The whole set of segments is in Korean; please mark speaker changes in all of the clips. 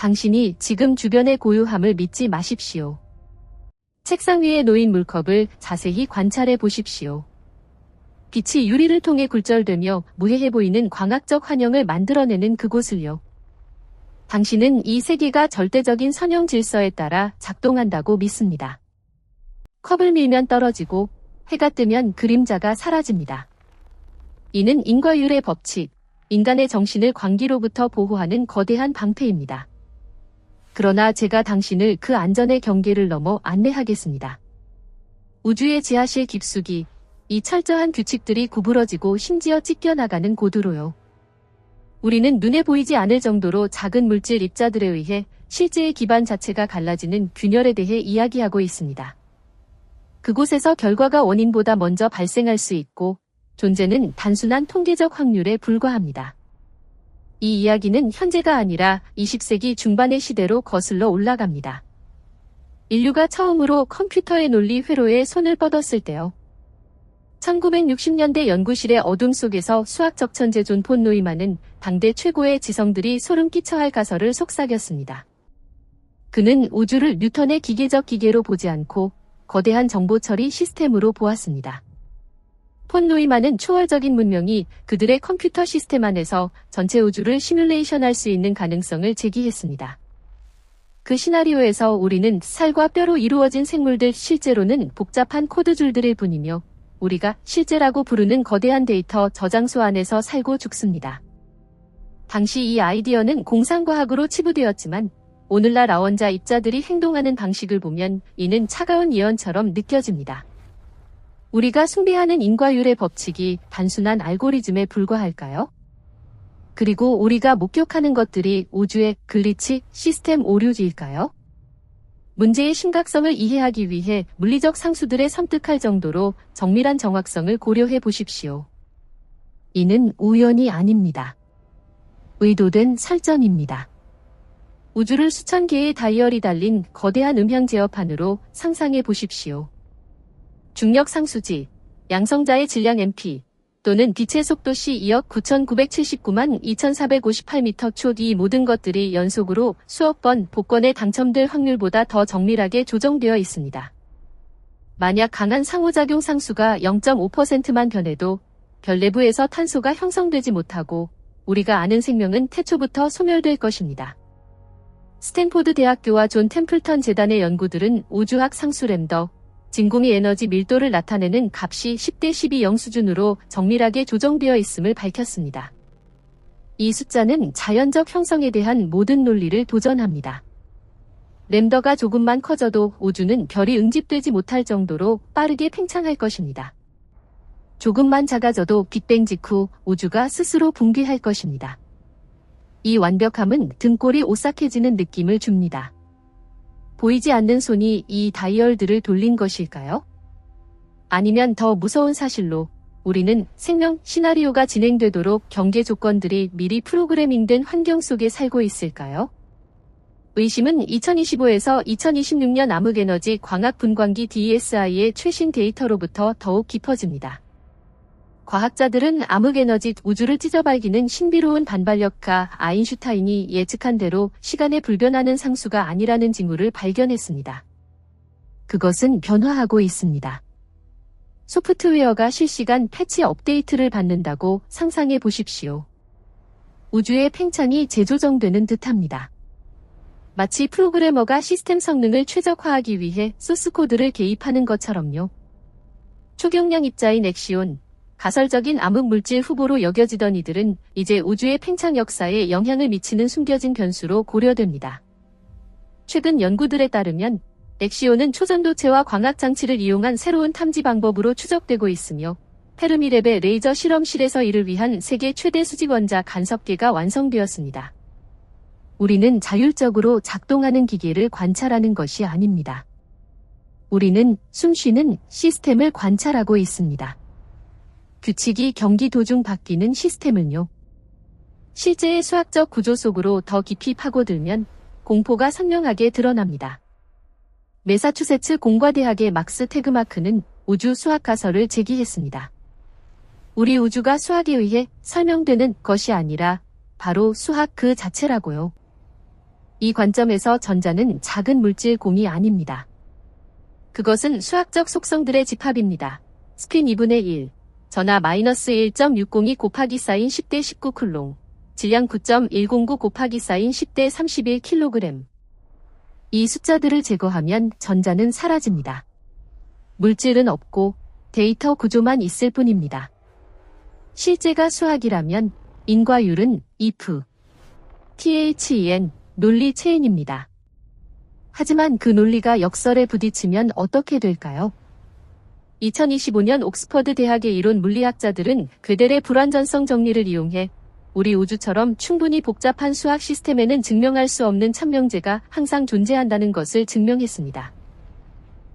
Speaker 1: 당신이 지금 주변의 고요함을 믿지 마십시오. 책상 위에 놓인 물컵을 자세히 관찰해 보십시오. 빛이 유리를 통해 굴절되며 무해해 보이는 광학적 환영을 만들어내는 그곳을요. 당신은 이 세계가 절대적인 선형 질서에 따라 작동한다고 믿습니다. 컵을 밀면 떨어지고 해가 뜨면 그림자가 사라집니다. 이는 인과율의 법칙, 인간의 정신을 광기로부터 보호하는 거대한 방패입니다. 그러나 제가 당신을 그 안전의 경계를 넘어 안내하겠습니다. 우주의 지하실 깊숙이 이 철저한 규칙들이 구부러지고 심지어 찢겨나가는 고도로요. 우리는 눈에 보이지 않을 정도로 작은 물질 입자들에 의해 실제의 기반 자체가 갈라지는 균열에 대해 이야기하고 있습니다. 그곳에서 결과가 원인보다 먼저 발생할 수 있고 존재는 단순한 통계적 확률에 불과합니다. 이 이야기는 현재가 아니라 20세기 중반의 시대로 거슬러 올라갑니다. 인류가 처음으로 컴퓨터의 논리 회로에 손을 뻗었을 때요. 1960년대 연구실의 어둠 속에서 수학적 천재 존 폰 노이만은 당대 최고의 지성들이 소름 끼쳐 할 가설을 속삭였습니다. 그는 우주를 뉴턴의 기계적 기계로 보지 않고 거대한 정보 처리 시스템으로 보았습니다. 폰 노이만은 초월적인 문명이 그들의 컴퓨터 시스템 안에서 전체 우주를 시뮬레이션할 수 있는 가능성을 제기했습니다. 그 시나리오에서 우리는 살과 뼈로 이루어진 생물들, 실제로는 복잡한 코드줄들일 뿐이며 우리가 실제라고 부르는 거대한 데이터 저장소 안에서 살고 죽습니다. 당시 이 아이디어는 공상과학으로 치부되었지만 오늘날 아원자 입자들이 행동하는 방식을 보면 이는 차가운 예언처럼 느껴집니다. 우리가 숭배하는 인과율의 법칙이 단순한 알고리즘에 불과할까요? 그리고 우리가 목격하는 것들이 우주의 글리치, 시스템 오류일까요? 문제의 심각성을 이해하기 위해 물리적 상수들에 섬뜩할 정도로 정밀한 정확성을 고려해 보십시오. 이는 우연이 아닙니다. 의도된 설정입니다. 우주를 수천 개의 다이얼이 달린 거대한 음향 제어판으로 상상해 보십시오. 중력 상수지, 양성자의 질량 MP, 또는 빛의 속도 c 2억 9,979만 2,458m/초 이 모든 것들이 연속으로 수억 번 복권에 당첨될 확률보다 더 정밀하게 조정되어 있습니다. 만약 강한 상호작용 상수가 0.5%만 변해도 별 내부에서 탄소가 형성되지 못하고 우리가 아는 생명은 태초부터 소멸될 것입니다. 스탠포드 대학교와 존 템플턴 재단의 연구들은 우주학 상수 램더, 진공이 에너지 밀도를 나타내는 값이 10대 12 0 수준으로 정밀하게 조정되어 있음을 밝혔습니다. 이 숫자는 자연적 형성에 대한 모든 논리를 도전합니다. 램더가 조금만 커져도 우주는 별이 응집되지 못할 정도로 빠르게 팽창할 것입니다. 조금만 작아져도 빅뱅 직후 우주가 스스로 붕괴할 것입니다. 이 완벽함은 등골이 오싹해지는 느낌을 줍니다. 보이지 않는 손이 이 다이얼들을 돌린 것일까요? 아니면 더 무서운 사실로 우리는 생명 시나리오가 진행되도록 경계 조건들이 미리 프로그래밍된 환경 속에 살고 있을까요? 의심은 2025에서 2026년 암흑에너지 광학 분광기 DESI의 최신 데이터로부터 더욱 깊어집니다. 과학자들은 암흑에너지 우주를 찢어발기는 신비로운 반발력가 아인슈타인이 예측한 대로 시간에 불변하는 상수가 아니라는 징후를 발견했습니다. 그것은 변화하고 있습니다. 소프트웨어가 실시간 패치 업데이트를 받는다고 상상해 보십시오. 우주의 팽창이 재조정되는 듯합니다. 마치 프로그래머가 시스템 성능을 최적화하기 위해 소스코드를 개입하는 것처럼요. 초경량 입자인 엑시온, 가설적인 암흑물질 후보로 여겨지던 이들은 이제 우주의 팽창 역사에 영향을 미치는 숨겨진 변수로 고려됩니다. 최근 연구들에 따르면 엑시온은 초전도체와 광학장치를 이용한 새로운 탐지 방법으로 추적되고 있으며 페르미랩의 레이저 실험실에서 이를 위한 세계 최대 수직원자 간섭계가 완성되었습니다. 우리는 자율적으로 작동하는 기계를 관찰하는 것이 아닙니다. 우리는 숨쉬는 시스템을 관찰하고 있습니다. 규칙이 경기 도중 바뀌는 시스템을요. 실제의 수학적 구조 속으로 더 깊이 파고들면 공포가 선명하게 드러납니다. 매사추세츠 공과대학의 막스 테그마크는 우주 수학 가설을 제기했습니다. 우리 우주가 수학에 의해 설명되는 것이 아니라 바로 수학 그 자체라고요. 이 관점에서 전자는 작은 물질 공이 아닙니다. 그것은 수학적 속성들의 집합입니다. 스핀 2분의 1, 전하 마이너스 1.602 곱하기 사인 10대 19 쿨롱, 질량 9.109 곱하기 사인 10대 31 kg. 이 숫자들을 제거하면 전자는 사라집니다. 물질은 없고 데이터 구조만 있을 뿐입니다. 실제가 수학이라면 인과율은 if, then, 논리 체인입니다. 하지만 그 논리가 역설에 부딪히면 어떻게 될까요? 2025년 옥스퍼드 대학의 이론 물리학자들은 괴델의 불완전성 정리를 이용해 우리 우주처럼 충분히 복잡한 수학 시스템에는 증명할 수 없는 천명제가 항상 존재한다는 것을 증명했습니다.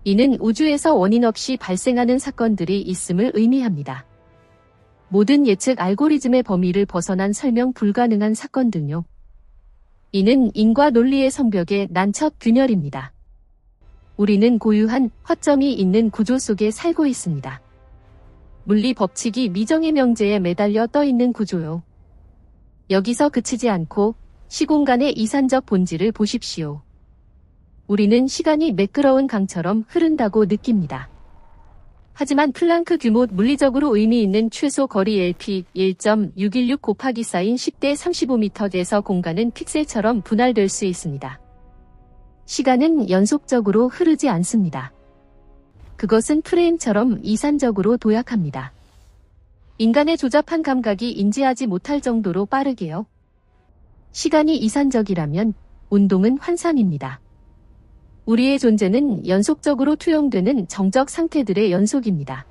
Speaker 1: 이는 우주에서 원인 없이 발생하는 사건들이 있음을 의미합니다. 모든 예측 알고리즘의 범위를 벗어난 설명 불가능한 사건 등요. 이는 인과 논리의 성벽의 난첩 균열입니다. 우리는 고유한 허점이 있는 구조 속에 살고 있습니다. 물리 법칙이 미정의 명제에 매달려 떠 있는 구조요. 여기서 그치지 않고 시공간의 이산적 본질을 보십시오. 우리는 시간이 매끄러운 강처럼 흐른다고 느낍니다. 하지만 플랑크 규모 물리적으로 의미 있는 최소 거리 LP 1.616 곱하기 사인 10대 35m에서 공간은 픽셀처럼 분할될 수 있습니다. 시간은 연속적으로 흐르지 않습니다. 그것은 프레임처럼 이산적으로 도약합니다. 인간의 조잡한 감각이 인지하지 못할 정도로 빠르게요. 시간이 이산적이라면 운동은 환상입니다. 우리의 존재는 연속적으로 투영되는 정적 상태들의 연속입니다.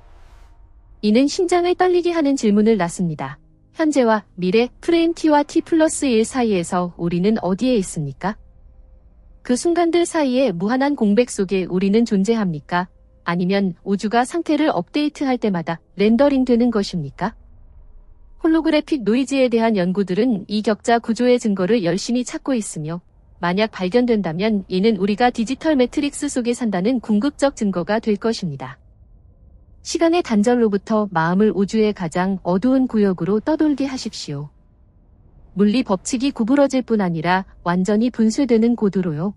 Speaker 1: 이는 심장을 떨리게 하는 질문을 낳습니다. 현재와 미래 프레임 t와 t 플러스 1 사이에서 우리는 어디에 있습니까? 그 순간들 사이에 무한한 공백 속에 우리는 존재합니까? 아니면 우주가 상태를 업데이트할 때마다 렌더링 되는 것입니까? 홀로그래픽 노이즈에 대한 연구들은 이 격자 구조의 증거를 열심히 찾고 있으며 만약 발견된다면 이는 우리가 디지털 매트릭스 속에 산다는 궁극적 증거가 될 것입니다. 시간의 단절로부터 마음을 우주의 가장 어두운 구역으로 떠돌게 하십시오. 물리 법칙이 구부러질 뿐 아니라 완전히 분쇄되는 고도로요.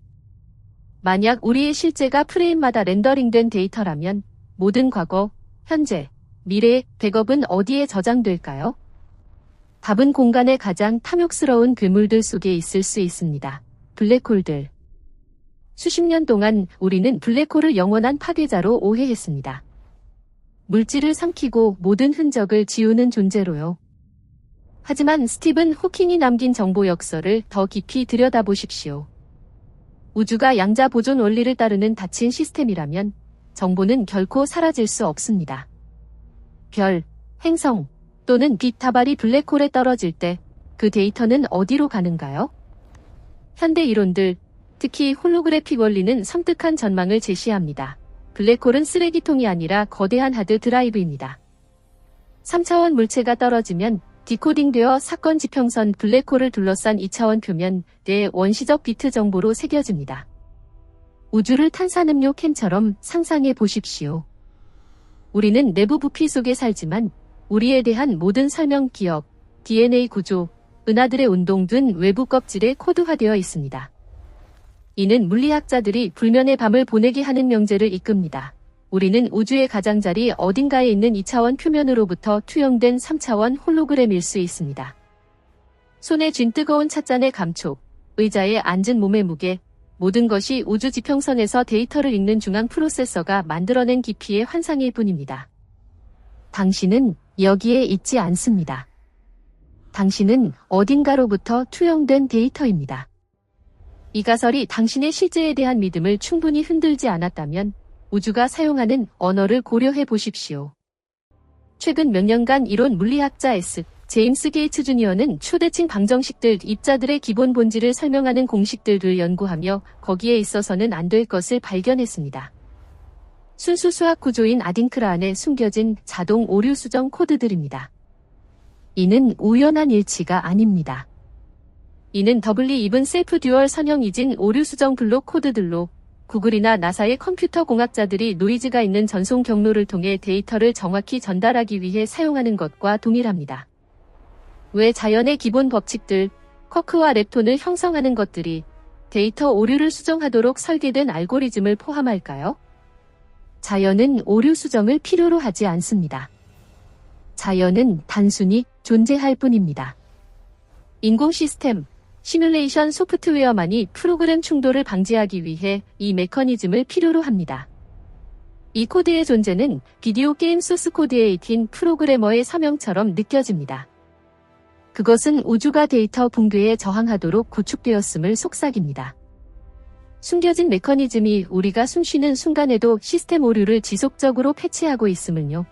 Speaker 1: 만약 우리의 실제가 프레임마다 렌더링된 데이터라면 모든 과거, 현재, 미래의 백업은 어디에 저장될까요? 답은 공간의 가장 탐욕스러운 괴물들 속에 있을 수 있습니다. 블랙홀들. 수십 년 동안 우리는 블랙홀을 영원한 파괴자로 오해했습니다. 물질을 삼키고 모든 흔적을 지우는 존재로요. 하지만 스티븐 호킹이 남긴 정보 역설을 더 깊이 들여다보십시오. 우주가 양자 보존 원리를 따르는 닫힌 시스템이라면 정보는 결코 사라질 수 없습니다. 별, 행성 또는 빛 다발이 블랙홀에 떨어질 때 그 데이터는 어디로 가는가요? 현대 이론들, 특히 홀로그래픽 원리는 섬뜩한 전망을 제시합니다. 블랙홀은 쓰레기통이 아니라 거대한 하드 드라이브입니다. 3차원 물체가 떨어지면 디코딩되어 사건 지평선 블랙홀을 둘러싼 2차원 표면 내 원시적 비트 정보로 새겨집니다. 우주를 탄산음료 캔처럼 상상해 보십시오. 우리는 내부 부피 속에 살지만 우리에 대한 모든 설명 기억, DNA 구조, 은하들의 운동 등 외부 껍질에 코드화되어 있습니다. 이는 물리학자들이 불면의 밤을 보내게 하는 명제를 이끕니다. 우리는 우주의 가장자리 어딘가에 있는 2차원 표면으로부터 투영된 3차원 홀로그램일 수 있습니다. 손에 쥔 뜨거운 찻잔의 감촉, 의자에 앉은 몸의 무게, 모든 것이 우주 지평선에서 데이터를 읽는 중앙 프로세서가 만들어낸 깊이의 환상일 뿐입니다. 당신은 여기에 있지 않습니다. 당신은 어딘가로부터 투영된 데이터입니다. 이 가설이 당신의 실제에 대한 믿음을 충분히 흔들지 않았다면 우주가 사용하는 언어를 고려해 보십시오. 최근 몇 년간 이론 물리학자 제임스 게이츠 주니어는 초대칭 방정식들 입자들의 기본 본질을 설명하는 공식들을 연구하며 거기에 있어서는 안 될 것을 발견했습니다. 순수 수학 구조인 아딩크라 안에 숨겨진 자동 오류 수정 코드들입니다. 이는 우연한 일치가 아닙니다. 이는 더블리 입은 셀프 듀얼 선형이진 오류 수정 블록 코드들로 구글이나 나사의 컴퓨터 공학자들이 노이즈가 있는 전송 경로를 통해 데이터를 정확히 전달하기 위해 사용하는 것과 동일합니다. 왜 자연의 기본 법칙들, 쿼크와 렙톤을 형성하는 것들이 데이터 오류를 수정하도록 설계된 알고리즘을 포함할까요? 자연은 오류 수정을 필요로 하지 않습니다. 자연은 단순히 존재할 뿐입니다. 인공 시스템, 시뮬레이션 소프트웨어만이 프로그램 충돌을 방지하기 위해 이 메커니즘을 필요로 합니다. 이 코드의 존재는 비디오 게임 소스 코드에 익힌 프로그래머의 사명처럼 느껴집니다. 그것은 우주가 데이터 붕괴에 저항하도록 구축되었음을 속삭입니다. 숨겨진 메커니즘이 우리가 숨쉬는 순간에도 시스템 오류를 지속적으로 패치하고 있음을요.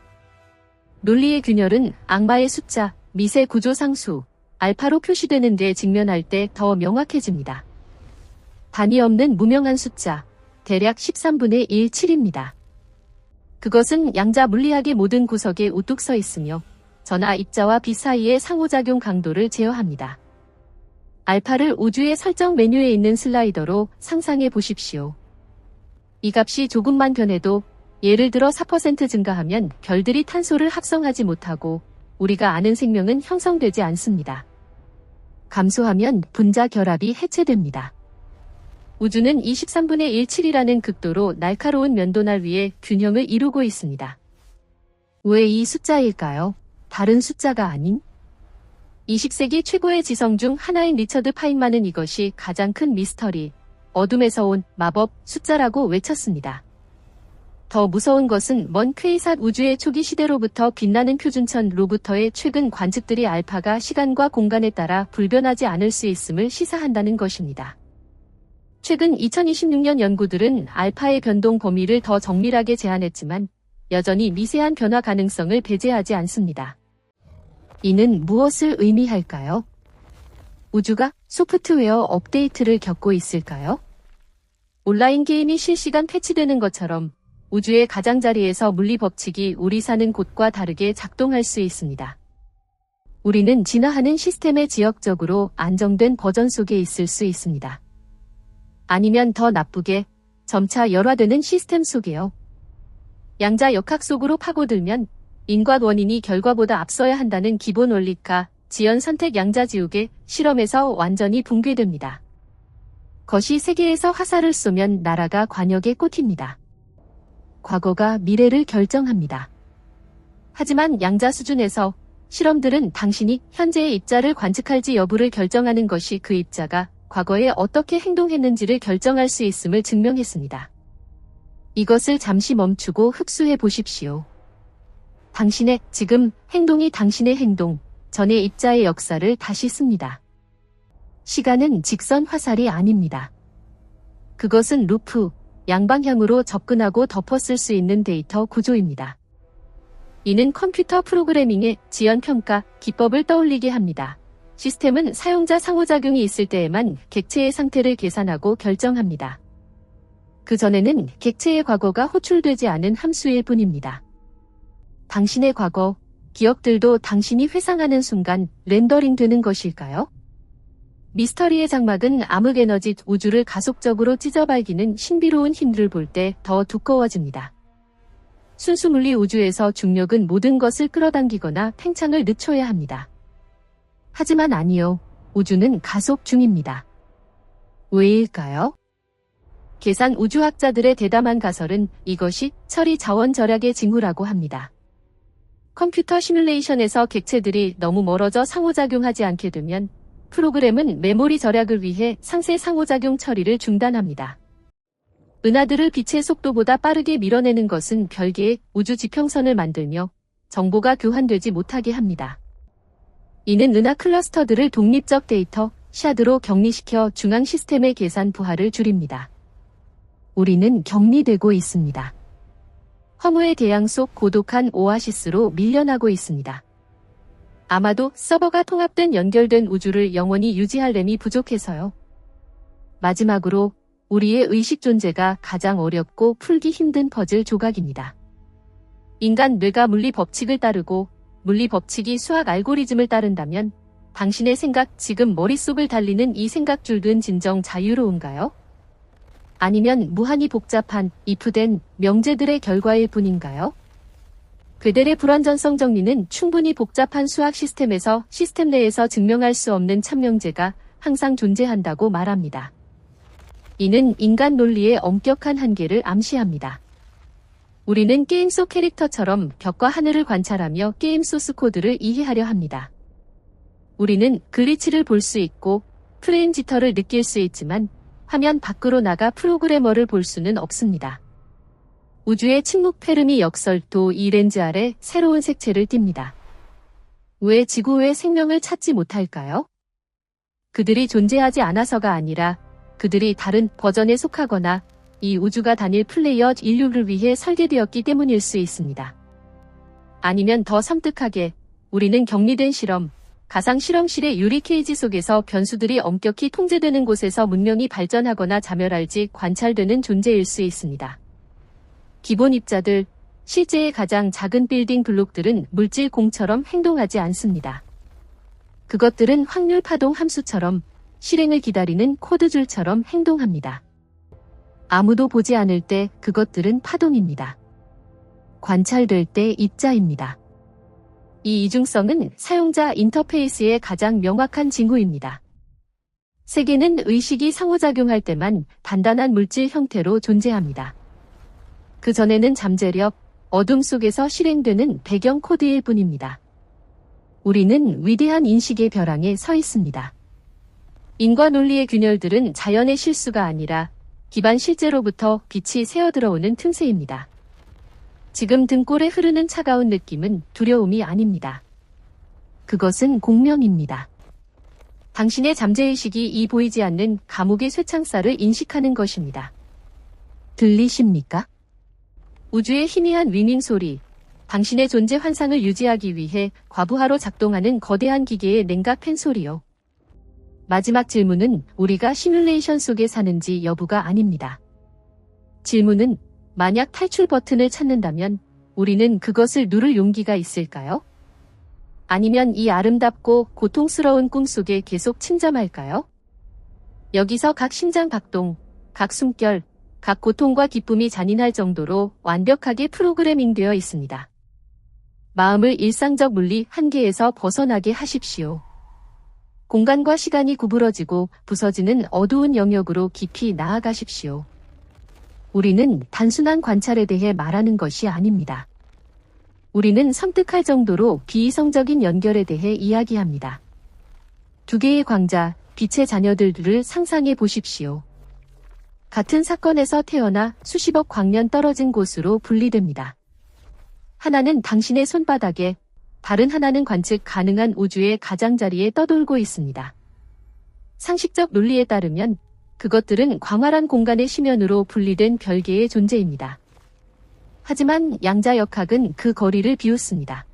Speaker 1: 논리의 균열은 악마의 숫자, 미세 구조 상수, 알파로 표시되는 데 직면할 때 더 명확해집니다. 단위 없는 무명한 숫자, 대략 13분의 1, 7입니다. 그것은 양자 물리학의 모든 구석에 우뚝 서 있으며 전하 입자와 빛 사이의 상호작용 강도를 제어합니다. 알파를 우주의 설정 메뉴에 있는 슬라이더로 상상해 보십시오. 이 값이 조금만 변해도 예를 들어 4% 증가하면 별들이 탄소를 합성하지 못하고 우리가 아는 생명은 형성되지 않습니다. 감소하면 분자 결합이 해체됩니다. 우주는 23분의 1, 7이라는 극도로 날카로운 면도날 위에 균형을 이루고 있습니다. 왜 이 숫자일까요? 다른 숫자가 아닌? 20세기 최고의 지성 중 하나인 리처드 파인만은 이것이 가장 큰 미스터리, 어둠에서 온 마법 숫자라고 외쳤습니다. 더 무서운 것은 먼 퀘이삿 우주의 초기 시대로부터 빛나는 표준천로부터의 최근 관측들이 알파가 시간과 공간에 따라 불변하지 않을 수 있음을 시사한다는 것입니다. 최근 2026년 연구들은 알파의 변동 범위를 더 정밀하게 제한했지만 여전히 미세한 변화 가능성을 배제하지 않습니다. 이는 무엇을 의미할까요? 우주가 소프트웨어 업데이트를 겪고 있을까요? 온라인 게임이 실시간 패치되는 것처럼 우주의 가장자리에서 물리 법칙이 우리 사는 곳과 다르게 작동할 수 있습니다. 우리는 진화하는 시스템의 지역적으로 안정된 버전 속에 있을 수 있습니다. 아니면 더 나쁘게 점차 열화되는 시스템 속에요. 양자 역학 속으로 파고들면 인과 원인이 결과보다 앞서야 한다는 기본 원리가 지연 선택 양자지우개 실험에서 완전히 붕괴됩니다. 것이 세계에서 화살을 쏘면 나라가 관역에 꽂힙니다. 과거가 미래를 결정합니다. 하지만 양자 수준에서 실험들은 당신이 현재의 입자를 관측할지 여부를 결정하는 것이 그 입자가 과거에 어떻게 행동했는지를 결정할 수 있음을 증명했습니다. 이것을 잠시 멈추고 흡수해 보십시오. 당신의 지금 행동이 당신의 행동, 전의 입자의 역사를 다시 씁니다. 시간은 직선 화살이 아닙니다. 그것은 루프, 양방향으로 접근하고 덮었을 수 있는 데이터 구조입니다. 이는 컴퓨터 프로그래밍의 지연평가 기법을 떠올리게 합니다. 시스템은 사용자 상호작용이 있을 때에만 객체의 상태를 계산하고 결정합니다. 그 전에는 객체의 과거가 호출되지 않은 함수일 뿐입니다. 당신의 과거, 기억들도 당신이 회상하는 순간 렌더링 되는 것일까요? 미스터리의 장막은 암흑에너지 우주를 가속적으로 찢어발기는 신비로운 힘들을 볼 때 더 두꺼워집니다. 순수 물리 우주에서 중력은 모든 것을 끌어당기거나 팽창을 늦춰야 합니다. 하지만 아니요. 우주는 가속 중입니다. 왜일까요? 계산 우주학자들의 대담한 가설은 이것이 처리 자원 절약의 징후라고 합니다. 컴퓨터 시뮬레이션에서 객체들이 너무 멀어져 상호작용하지 않게 되면 프로그램은 메모리 절약을 위해 상세 상호작용 처리를 중단합니다. 은하들을 빛의 속도보다 빠르게 밀어내는 것은 별개의 우주 지평선을 만들며 정보가 교환되지 못하게 합니다. 이는 은하 클러스터들을 독립적 데이터, 샤드로 격리시켜 중앙 시스템의 계산 부하를 줄입니다. 우리는 격리되고 있습니다. 허무의 대양 속 고독한 오아시스로 밀려나고 있습니다. 아마도 서버가 통합된 연결된 우주를 영원히 유지할 램이 부족해서요. 마지막으로 우리의 의식 존재가 가장 어렵고 풀기 힘든 퍼즐 조각입니다. 인간 뇌가 물리 법칙을 따르고 물리 법칙이 수학 알고리즘을 따른다면 당신의 생각, 지금 머릿속을 달리는 이 생각줄은 진정 자유로운가요? 아니면 무한히 복잡한, if된 명제들의 결과일 뿐인가요? 괴델의 불완전성 정리는 충분히 복잡한 수학 시스템에서 시스템 내에서 증명할 수 없는 참명제가 항상 존재한다고 말합니다. 이는 인간 논리의 엄격한 한계를 암시합니다. 우리는 게임 속 캐릭터처럼 벽과 하늘을 관찰하며 게임 소스 코드를 이해하려 합니다. 우리는 글리치를 볼 수 있고 프레임 지터를 느낄 수 있지만 화면 밖으로 나가 프로그래머를 볼 수는 없습니다. 우주의 침묵 페르미 역설도 이 렌즈 아래 새로운 색채를 띱니다. 왜 지구 외 생명을 찾지 못할까요? 그들이 존재하지 않아서가 아니라 그들이 다른 버전에 속하거나 이 우주가 단일 플레이어 인류를 위해 설계되었기 때문일 수 있습니다. 아니면 더 섬뜩하게 우리는 격리된 실험, 가상 실험실의 유리 케이지 속에서 변수들이 엄격히 통제되는 곳에서 문명이 발전하거나 자멸할지 관찰되는 존재일 수 있습니다. 기본 입자들, 실제의 가장 작은 빌딩 블록들은 물질 공처럼 행동하지 않습니다. 그것들은 확률 파동 함수처럼 실행을 기다리는 코드줄처럼 행동합니다. 아무도 보지 않을 때 그것들은 파동입니다. 관찰될 때 입자입니다. 이 이중성은 사용자 인터페이스의 가장 명확한 징후입니다. 세계는 의식이 상호작용할 때만 단단한 물질 형태로 존재합니다. 그 전에는 잠재력, 어둠 속에서 실행되는 배경 코드일 뿐입니다. 우리는 위대한 인식의 벼랑에 서 있습니다. 인과 논리의 균열들은 자연의 실수가 아니라 기반 실제로부터 빛이 새어들어오는 틈새입니다. 지금 등골에 흐르는 차가운 느낌은 두려움이 아닙니다. 그것은 공명입니다. 당신의 잠재의식이 이 보이지 않는 감옥의 쇠창살을 인식하는 것입니다. 들리십니까? 우주의 희미한 윙윙 소리, 당신의 존재 환상을 유지하기 위해 과부하로 작동하는 거대한 기계의 냉각 팬 소리요. 마지막 질문은 우리가 시뮬레이션 속에 사는지 여부가 아닙니다. 질문은 만약 탈출 버튼을 찾는다면 우리는 그것을 누를 용기가 있을까요? 아니면 이 아름답고 고통스러운 꿈 속에 계속 침잠할까요? 여기서 각 심장 박동, 각 숨결, 각 고통과 기쁨이 잔인할 정도로 완벽하게 프로그래밍되어 있습니다. 마음을 일상적 물리 한계에서 벗어나게 하십시오. 공간과 시간이 구부러지고 부서지는 어두운 영역으로 깊이 나아가십시오. 우리는 단순한 관찰에 대해 말하는 것이 아닙니다. 우리는 섬뜩할 정도로 비이성적인 연결에 대해 이야기합니다. 두 개의 광자, 빛의 자녀들을 상상해 보십시오. 같은 사건에서 태어나 수십억 광년 떨어진 곳으로 분리됩니다. 하나는 당신의 손바닥에, 다른 하나는 관측 가능한 우주의 가장자리에 떠돌고 있습니다. 상식적 논리에 따르면 그것들은 광활한 공간의 심연으로 분리된 별개의 존재입니다. 하지만 양자역학은 그 거리를 비웃습니다.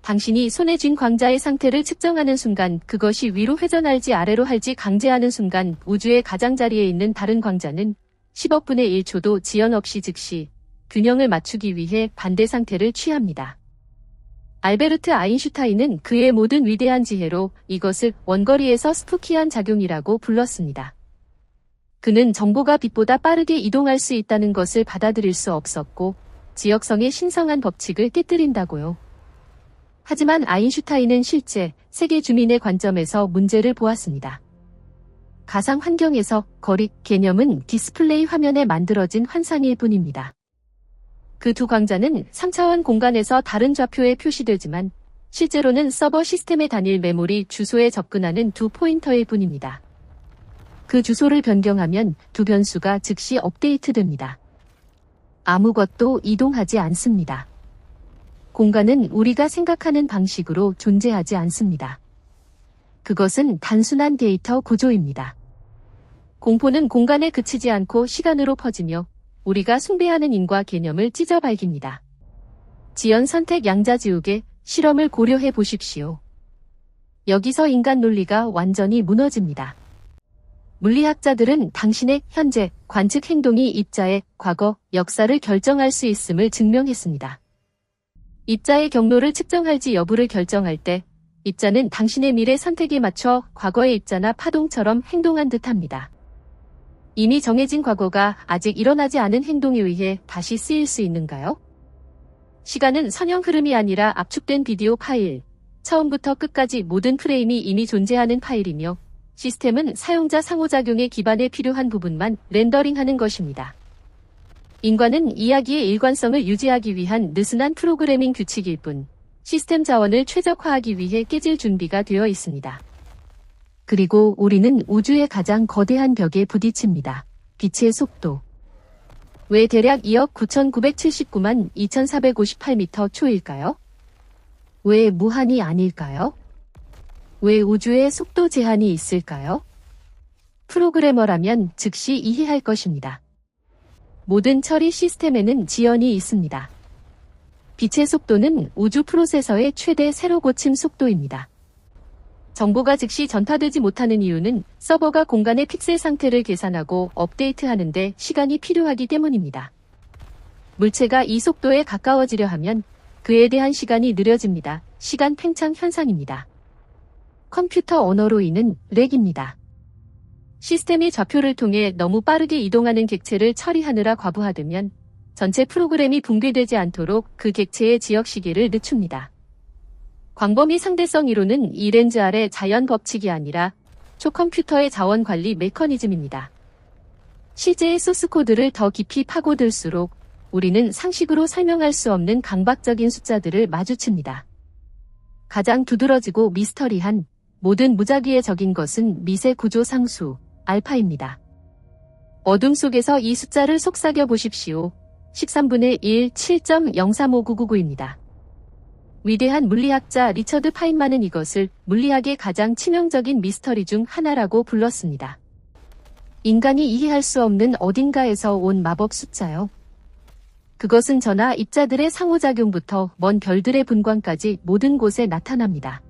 Speaker 1: 당신이 손에 쥔 광자의 상태를 측정하는 순간 그것이 위로 회전할지 아래로 할지 강제하는 순간 우주의 가장자리에 있는 다른 광자는 10억분의 1초도 지연 없이 즉시 균형을 맞추기 위해 반대 상태를 취합니다. 알베르트 아인슈타인은 그의 모든 위대한 지혜로 이것을 원거리에서 스푸키한 작용이라고 불렀습니다. 그는 정보가 빛보다 빠르게 이동할 수 있다는 것을 받아들일 수 없었고 지역성의 신성한 법칙을 깨뜨린다고요. 하지만 아인슈타인은 실제 세계 주민의 관점에서 문제를 보았습니다. 가상 환경에서 거리 개념은 디스플레이 화면에 만들어진 환상일 뿐입니다. 그 두 광자는 3차원 공간에서 다른 좌표에 표시되지만 실제로는 서버 시스템의 단일 메모리 주소에 접근하는 두 포인터일 뿐입니다. 그 주소를 변경하면 두 변수가 즉시 업데이트됩니다. 아무것도 이동하지 않습니다. 공간은 우리가 생각하는 방식으로 존재하지 않습니다. 그것은 단순한 데이터 구조입니다. 공포는 공간에 그치지 않고 시간으로 퍼지며 우리가 숭배하는 인과 개념을 찢어 발깁니다. 지연 선택 양자지우개 실험을 고려해 보십시오. 여기서 인간 논리가 완전히 무너집니다. 물리학자들은 당신의 현재 관측 행동이 입자의 과거 역사를 결정할 수 있음을 증명했습니다. 입자의 경로를 측정할지 여부를 결정할 때 입자는 당신의 미래 선택에 맞춰 과거의 입자나 파동처럼 행동한 듯합니다. 이미 정해진 과거가 아직 일어나지 않은 행동에 의해 다시 쓰일 수 있는가요? 시간은 선형 흐름이 아니라 압축된 비디오 파일, 처음부터 끝까지 모든 프레임이 이미 존재하는 파일이며 시스템은 사용자 상호작용에 기반해 필요한 부분만 렌더링하는 것입니다. 인과는 이야기의 일관성을 유지하기 위한 느슨한 프로그래밍 규칙일 뿐, 시스템 자원을 최적화하기 위해 깨질 준비가 되어 있습니다. 그리고 우리는 우주의 가장 거대한 벽에 부딪힙니다. 빛의 속도. 왜 대략 2억 9,979만 2,458m 초일까요? 왜 무한이 아닐까요? 왜 우주에 속도 제한이 있을까요? 프로그래머라면 즉시 이해할 것입니다. 모든 처리 시스템에는 지연이 있습니다. 빛의 속도는 우주 프로세서의 최대 세로 고침 속도입니다. 정보가 즉시 전파되지 못하는 이유는 서버가 공간의 픽셀 상태를 계산하고 업데이트하는 데 시간이 필요하기 때문입니다. 물체가 이 속도에 가까워지려 하면 그에 대한 시간이 느려집니다. 시간 팽창 현상입니다. 컴퓨터 언어로 인한 렉입니다. 시스템이 좌표를 통해 너무 빠르게 이동하는 객체를 처리하느라 과부하되면 전체 프로그램이 붕괴되지 않도록 그 객체의 지역 시계를 늦춥니다. 광범위 상대성 이론은 이 렌즈 아래 자연 법칙이 아니라 초컴퓨터의 자원 관리 메커니즘입니다. 실제의 소스 코드를 더 깊이 파고들수록 우리는 상식으로 설명할 수 없는 강박적인 숫자들을 마주칩니다. 가장 두드러지고 미스터리한 모든 무작위의 적인 것은 미세 구조 상수, 알파입니다. 어둠 속에서 이 숫자를 속삭여 보십시오. 13분의 1, 7.035999입니다. 위대한 물리학자 리처드 파인만은 이것을 물리학의 가장 치명적인 미스터리 중 하나라고 불렀습니다. 인간이 이해할 수 없는 어딘가에서 온 마법 숫자요. 그것은 저나 입자들의 상호작용부터 먼 별들의 분광까지 모든 곳에 나타납니다.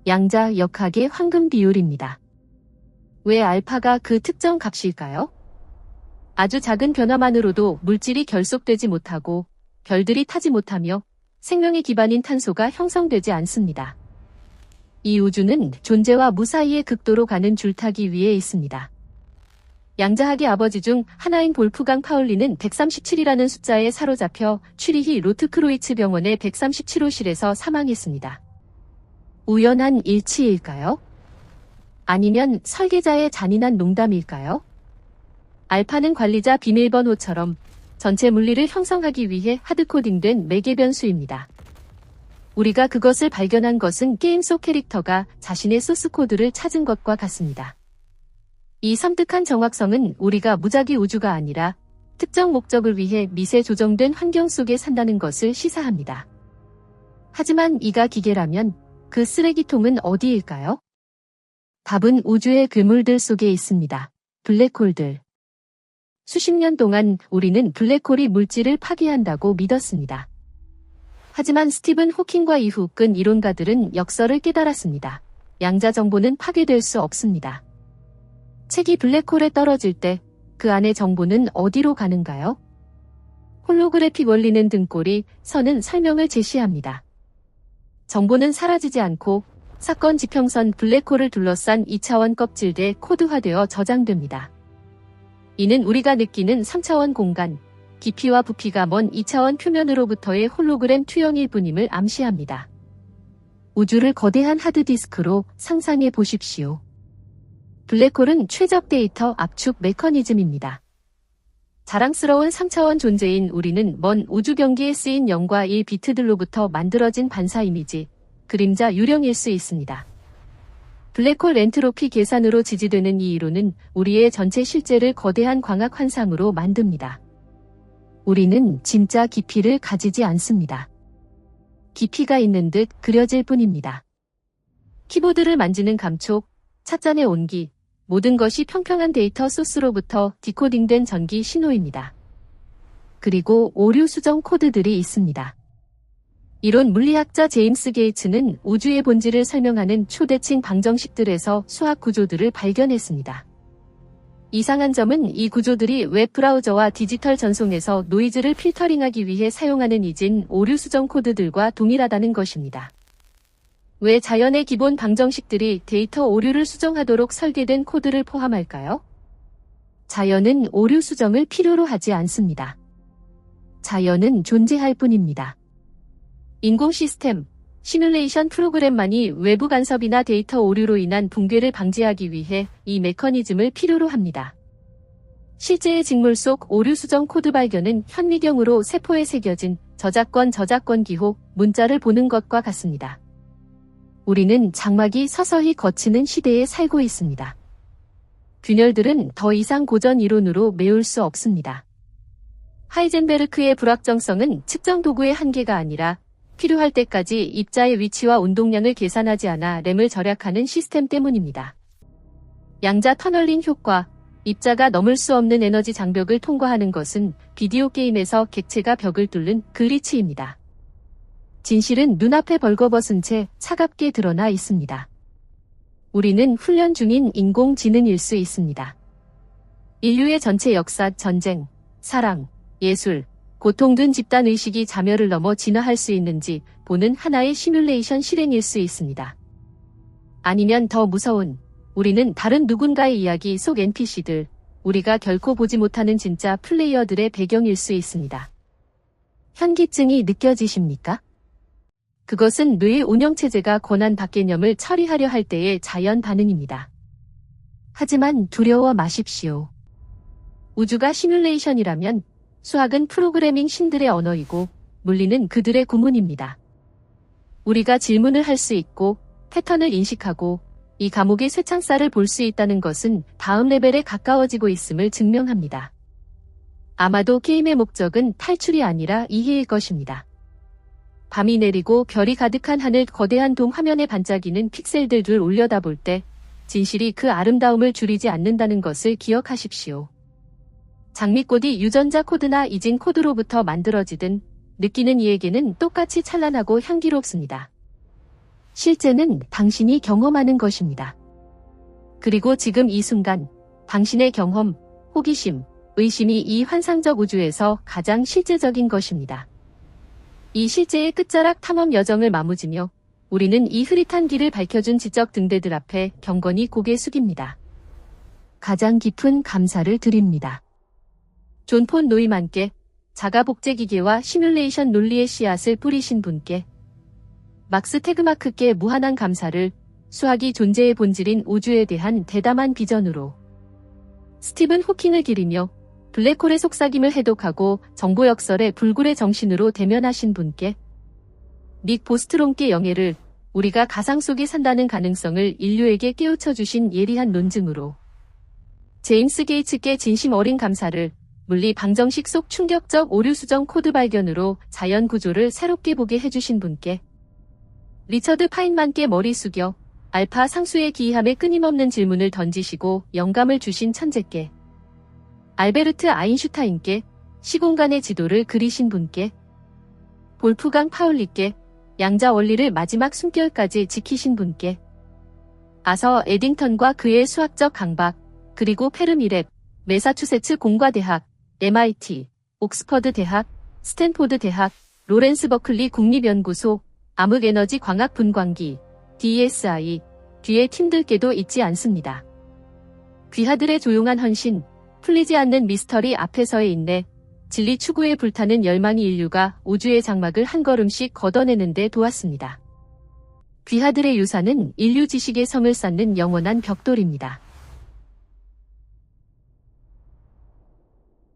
Speaker 1: 양자 역학의 황금 비율입니다. 왜 알파가 그 특정 값일까요? 아주 작은 변화만으로도 물질이 결속되지 못하고 별들이 타지 못하며 생명의 기반인 탄소가 형성되지 않습니다. 이 우주는 존재와 무사히의 극도로 가는 줄타기 위에 있습니다. 양자학의 아버지 중 하나인 볼프강 파울리는 137이라는 숫자에 사로잡혀 취리히 로트크로이츠 병원의 137호실에서 사망했습니다. 우연한 일치일까요? 아니면 설계자의 잔인한 농담일까요? 알파는 관리자 비밀번호처럼 전체 물리를 형성하기 위해 하드코딩된 매개 변수입니다. 우리가 그것을 발견한 것은 게임 속 캐릭터가 자신의 소스 코드를 찾은 것과 같습니다. 이 섬뜩한 정확성은 우리가 무작위 우주가 아니라 특정 목적을 위해 미세 조정된 환경 속에 산다는 것을 시사합니다. 하지만 이가 기계라면 그 쓰레기통은 어디일까요? 답은 우주의 괴물들 속에 있습니다. 블랙홀들. 수십 년 동안 우리는 블랙홀이 물질을 파괴한다고 믿었습니다. 하지만 스티븐 호킹과 이후 끈 이론가들은 역설을 깨달았습니다. 양자 정보는 파괴될 수 없습니다. 책이 블랙홀에 떨어질 때 그 안의 정보는 어디로 가는가요? 홀로그래픽 원리는 등골이 서는 설명을 제시합니다. 정보는 사라지지 않고 사건 지평선 블랙홀을 둘러싼 2차원 껍질대 코드화되어 저장됩니다. 이는 우리가 느끼는 3차원 공간, 깊이와 부피가 먼 2차원 표면으로부터의 홀로그램 투영일 뿐임을 암시합니다. 우주를 거대한 하드디스크로 상상해 보십시오. 블랙홀은 최적 데이터 압축 메커니즘입니다. 자랑스러운 3차원 존재인 우리는 먼 우주 경기에 쓰인 0과 1 비트들로부터 만들어진 반사 이미지, 그림자 유령일 수 있습니다. 블랙홀 엔트로피 계산으로 지지되는 이 이론은 우리의 전체 실제를 거대한 광학 환상으로 만듭니다. 우리는 진짜 깊이를 가지지 않습니다. 깊이가 있는 듯 그려질 뿐입니다. 키보드를 만지는 감촉, 찻잔의 온기, 모든 것이 평평한 데이터 소스로부터 디코딩된 전기 신호입니다. 그리고 오류 수정 코드들이 있습니다. 이론 물리학자 제임스 게이츠는 우주의 본질을 설명하는 초대칭 방정식들에서 수학 구조들을 발견했습니다. 이상한 점은 이 구조들이 웹브라우저와 디지털 전송에서 노이즈를 필터링하기 위해 사용하는 이진 오류 수정 코드들과 동일하다는 것입니다. 왜 자연의 기본 방정식들이 데이터 오류를 수정하도록 설계된 코드를 포함할까요? 자연은 오류 수정을 필요로 하지 않습니다. 자연은 존재할 뿐입니다. 인공 시스템, 시뮬레이션 프로그램만이 외부 간섭이나 데이터 오류로 인한 붕괴를 방지하기 위해 이 메커니즘을 필요로 합니다. 실제의 직물 속 오류 수정 코드 발견은 현미경으로 세포에 새겨진 저작권 기호 문자를 보는 것과 같습니다. 우리는 장막이 서서히 걷히는 시대에 살고 있습니다. 균열들은 더 이상 고전 이론으로 메울 수 없습니다. 하이젠베르크의 불확정성은 측정 도구의 한계가 아니라 필요할 때까지 입자의 위치와 운동량을 계산하지 않아 램을 절약하는 시스템 때문입니다. 양자 터널링 효과, 입자가 넘을 수 없는 에너지 장벽을 통과하는 것은 비디오 게임에서 객체가 벽을 뚫는 글리치입니다. 진실은 눈앞에 벌거벗은 채 차갑게 드러나 있습니다. 우리는 훈련 중인 인공지능일 수 있습니다. 인류의 전체 역사, 전쟁, 사랑, 예술, 고통 등 집단의식이 자멸을 넘어 진화할 수 있는지 보는 하나의 시뮬레이션 실행일 수 있습니다. 아니면 더 무서운, 우리는 다른 누군가의 이야기 속 NPC들, 우리가 결코 보지 못하는 진짜 플레이어들의 배경일 수 있습니다. 현기증이 느껴지십니까? 그것은 뇌의 운영체제가 권한 박개념을 처리하려 할 때의 자연 반응입니다. 하지만 두려워 마십시오. 우주가 시뮬레이션이라면 수학은 프로그래밍 신들의 언어이고 물리는 그들의 구문입니다. 우리가 질문을 할 수 있고 패턴을 인식하고 이 감옥의 쇠창살을 볼 수 있다는 것은 다음 레벨에 가까워지고 있음을 증명합니다. 아마도 게임의 목적은 탈출이 아니라 이해일 것입니다. 밤이 내리고 별이 가득한 하늘, 거대한 돔 화면에 반짝이는 픽셀들을 올려다볼 때 진실이 그 아름다움을 줄이지 않는다는 것을 기억하십시오. 장미꽃이 유전자 코드나 이진 코드로부터 만들어지든 느끼는 이에게는 똑같이 찬란하고 향기롭습니다. 실제는 당신이 경험하는 것입니다. 그리고 지금 이 순간 당신의 경험, 호기심, 의심이 이 환상적 우주에서 가장 실제적인 것입니다. 이 실제의 끝자락 탐험 여정을 마무지며 우리는 이 흐릿한 길을 밝혀준 지적 등대들 앞에 경건히 고개 숙입니다. 가장 깊은 감사를 드립니다. 존 폰 노이만께, 자가 복제 기계와 시뮬레이션 논리의 씨앗을 뿌리신 분께, 막스 테그마크께 무한한 감사를, 수학이 존재의 본질인 우주에 대한 대담한 비전으로, 스티븐 호킹을 기리며 블랙홀의 속삭임을 해독하고 정보역설의 불굴의 정신으로 대면하신 분께, 닉 보스트롬께 영예를, 우리가 가상 속에 산다는 가능성을 인류에게 깨우쳐 주신 예리한 논증으로, 제임스 게이츠께 진심 어린 감사를, 물리 방정식 속 충격적 오류 수정 코드 발견으로 자연 구조를 새롭게 보게 해주신 분께, 리처드 파인만께 머리 숙여 알파 상수의 기이함에 끊임없는 질문을 던지시고 영감을 주신 천재께, 알베르트 아인슈타인께 시공간의 지도를 그리신 분께, 볼프강 파울리께 양자 원리를 마지막 숨결까지 지키신 분께, 아서 에딩턴과 그의 수학적 강박, 그리고 페르미랩, 매사추세츠 공과대학, MIT, 옥스퍼드 대학, 스탠포드 대학, 로렌스 버클리 국립연구소, 암흑에너지 광학 분광기, DSI, 뒤의 팀들께도 잊지 않습니다. 귀하들의 조용한 헌신, 풀리지 않는 미스터리 앞에서의 인내, 진리 추구에 불타는 열망이 인류가 우주의 장막을 한 걸음씩 걷어내는 데 도왔습니다. 귀하들의 유산은 인류 지식의 성을 쌓는 영원한 벽돌입니다.